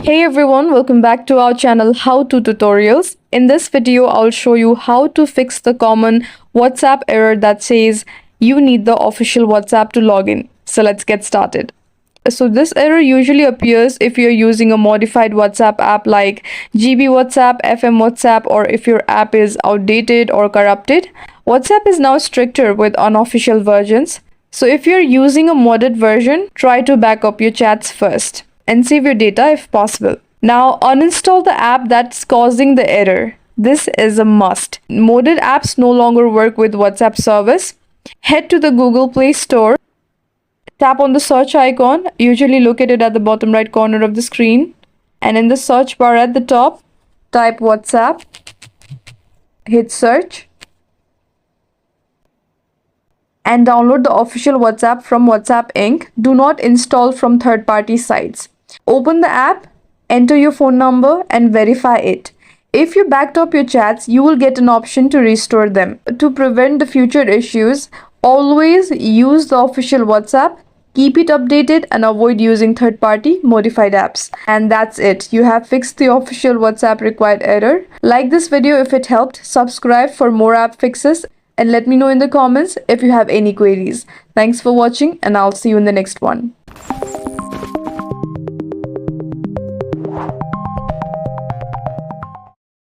Hey everyone, welcome back to our channel How To Tutorials. In this video, I'll show you how to fix the common WhatsApp error that says you need the official WhatsApp to log in. So let's get started. So this error usually appears if you're using a modified WhatsApp app like GB WhatsApp, FM WhatsApp, or if your app is outdated or corrupted. WhatsApp is now stricter with unofficial versions. So if you're using a modded version, try to back up your chats first and save your data if possible. Now uninstall the app that's causing the error. This is a must. Modded apps no longer work with WhatsApp service. Head to the Google Play Store. Tap on the search icon, usually located at the bottom right corner of the screen. And in the search bar at the top, type WhatsApp. Hit search. And download the official WhatsApp from WhatsApp Inc. Do not install from third-party sites. Open the app, enter your phone number and verify it. If you backed up your chats, you will get an option to restore them. To prevent the future issues, always use the official WhatsApp, keep it updated and avoid using third-party modified apps. And that's it. You have fixed the official WhatsApp required error. Like this video if it helped, subscribe for more app fixes and let me know in the comments if you have any queries. Thanks for watching and I'll see you in the next one.